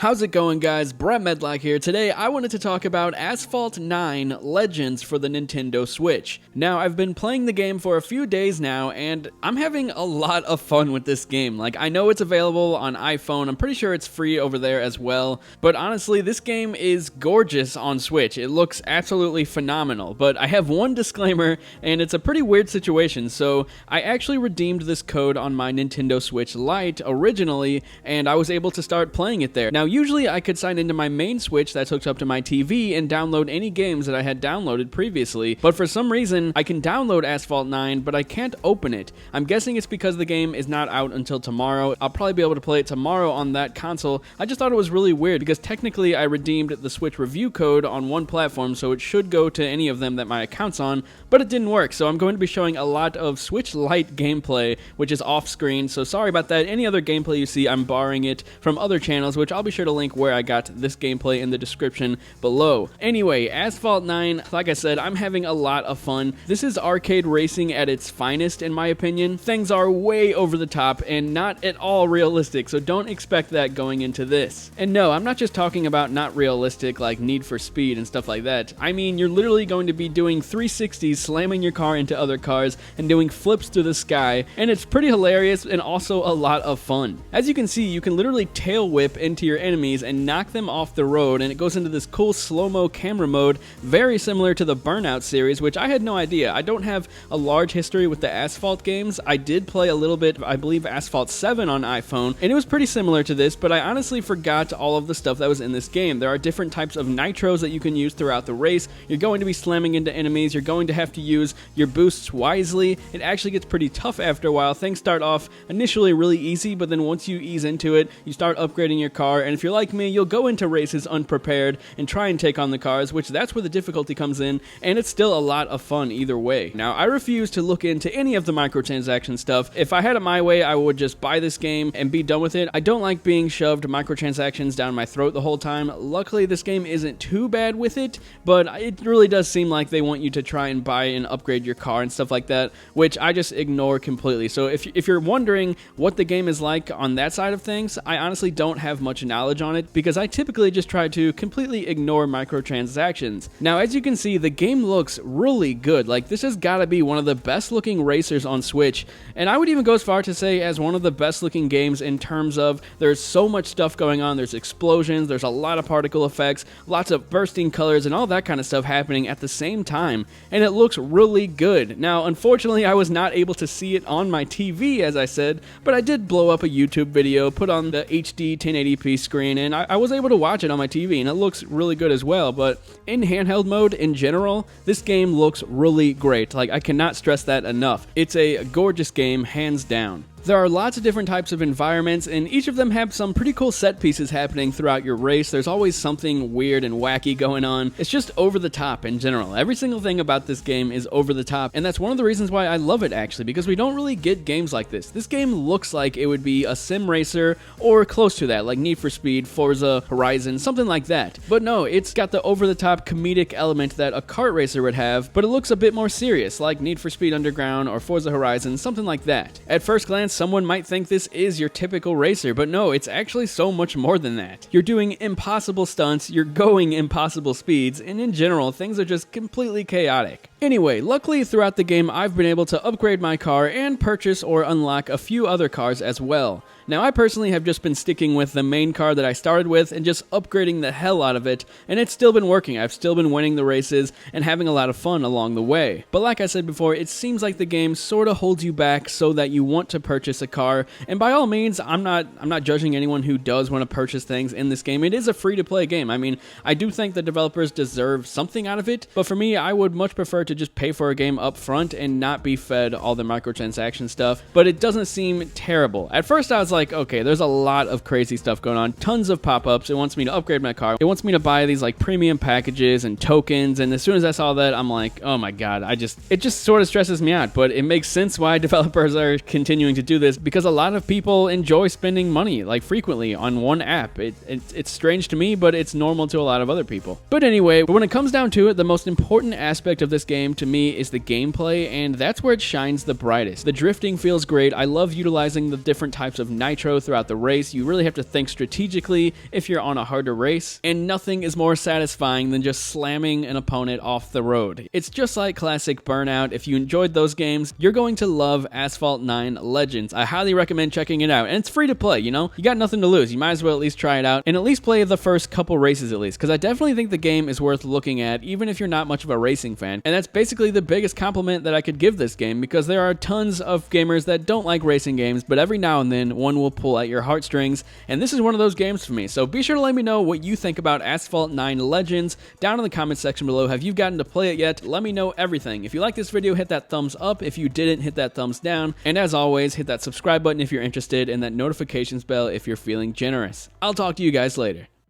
How's it going, guys? Brett Medlock here. Today I wanted to talk about Asphalt 9 Legends for the Nintendo Switch. Now, I've been playing the game for a few days now, and I'm having a lot of fun with this game. Like, I know it's available on iPhone, I'm pretty sure it's free over there as well, but honestly, this game is gorgeous on Switch. It looks absolutely phenomenal, but I have one disclaimer, and it's a pretty weird situation. So, I actually redeemed this code on my Nintendo Switch Lite originally, and I was able to start playing it there. Now, usually I could sign into my main Switch that's hooked up to my TV and download any games that I had downloaded previously, but for some reason I can download Asphalt 9, but I can't open it. I'm guessing it's because the game is not out until tomorrow. I'll probably be able to play it tomorrow on that console. I just thought it was really weird because technically I redeemed the Switch review code on one platform, so it should go to any of them that my account's on, but it didn't work. So I'm going to be showing a lot of Switch Lite gameplay, which is off screen, so sorry about that. Any other gameplay you see, I'm borrowing it from other channels, which I'll be sure to link where I got this gameplay in the description below. Anyway, Asphalt 9, like I said, I'm having a lot of fun. This is arcade racing at its finest, in my opinion. Things are way over the top and not at all realistic, so don't expect that going into this. And no, I'm not just talking about not realistic like Need for Speed and stuff like that. I mean, you're literally going to be doing 360s, slamming your car into other cars, and doing flips through the sky, and it's pretty hilarious and also a lot of fun. As you can see, you can literally tail whip into your enemies and knock them off the road, and it goes into this cool slow-mo camera mode, very similar to the Burnout series, which I had no idea. I don't have a large history with the Asphalt games. I did play a little bit, I believe, Asphalt 7 on iPhone, and it was pretty similar to this, but I honestly forgot all of the stuff that was in this game. There are different types of nitros that you can use throughout the race. You're going to be slamming into enemies. You're going to have to use your boosts wisely. It actually gets pretty tough after a while. Things start off initially really easy, but then once you ease into it, you start upgrading your car, and if you're like me, you'll go into races unprepared and try and take on the cars, which that's where the difficulty comes in, and it's still a lot of fun either way. Now, I refuse to look into any of the microtransaction stuff. If I had it my way, I would just buy this game and be done with it. I don't like being shoved microtransactions down my throat the whole time. Luckily, this game isn't too bad with it, but it really does seem like they want you to try and buy and upgrade your car and stuff like that, which I just ignore completely. So if you're wondering what the game is like on that side of things, I honestly don't have much knowledge on it because I typically just try to completely ignore microtransactions. Now, as you can see, the game looks really good. Like, this has got to be one of the best looking racers on Switch, and I would even go as far to say as one of the best looking games in terms of there's so much stuff going on. There's explosions, there's a lot of particle effects, lots of bursting colors, and all that kind of stuff happening at the same time, and it looks really good. Now, unfortunately, I was not able to see it on my TV, as I said, but I did blow up a YouTube video, put on the HD 1080p screen, and I was able to watch it on my TV, and it looks really good as well. But in handheld mode in general, this game looks really great. Like, I cannot stress that enough. It's a gorgeous game, hands down. There are lots of different types of environments, and each of them have some pretty cool set pieces happening throughout your race. There's always something weird and wacky going on. It's just over the top in general. Every single thing about this game is over the top, and that's one of the reasons why I love it, actually, because we don't really get games like this. This game looks like it would be a sim racer or close to that, like Need for Speed, Forza Horizon, something like that. But no, it's got the over-the-top comedic element that a kart racer would have, but it looks a bit more serious, like Need for Speed Underground or Forza Horizon, something like that. At first glance, someone might think this is your typical racer, but no, it's actually so much more than that. You're doing impossible stunts, you're going impossible speeds, and in general, things are just completely chaotic. Anyway, luckily throughout the game, I've been able to upgrade my car and purchase or unlock a few other cars as well. Now, I personally have just been sticking with the main car that I started with and just upgrading the hell out of it, and it's still been working. I've still been winning the races and having a lot of fun along the way. But like I said before, it seems like the game sort of holds you back so that you want to purchase a car, and by all means, I'm not judging anyone who does want to purchase things in this game. It is a free-to-play game. I mean, I do think the developers deserve something out of it, but for me, I would much prefer to just pay for a game up front and not be fed all the microtransaction stuff, but it doesn't seem terrible. At first, I was like, okay, there's a lot of crazy stuff going on, tons of pop-ups. It wants me to upgrade my car. It wants me to buy these like premium packages and tokens, and as soon as I saw that, I'm like, oh my god, it just sort of stresses me out. But it makes sense why developers are continuing to do this, because a lot of people enjoy spending money like frequently on one app. It's strange to me, but it's normal to a lot of other people. But anyway, when it comes down to it, the most important aspect of this game to me is the gameplay, and that's where it shines the brightest. The drifting feels great. I love utilizing the different types of nitro throughout the race. You really have to think strategically if you're on a harder race, and nothing is more satisfying than just slamming an opponent off the road. It's just like classic Burnout. If you enjoyed those games, you're going to love Asphalt 9 Legends. I highly recommend checking it out, and it's free to play, you know? You got nothing to lose. You might as well at least try it out, and at least play the first couple races at least, because I definitely think the game is worth looking at, even if you're not much of a racing fan. And that's basically the biggest compliment that I could give this game, because there are tons of gamers that don't like racing games, but every now and then one will pull at your heartstrings, and this is one of those games for me. So be sure to let me know what you think about Asphalt 9 Legends down in the comment section below. Have you gotten to play it yet? Let me know everything. If you like this video, hit that thumbs up. If you didn't, hit that thumbs down. And as always, hit that subscribe button if you're interested, and that notifications bell if you're feeling generous. I'll talk to you guys later.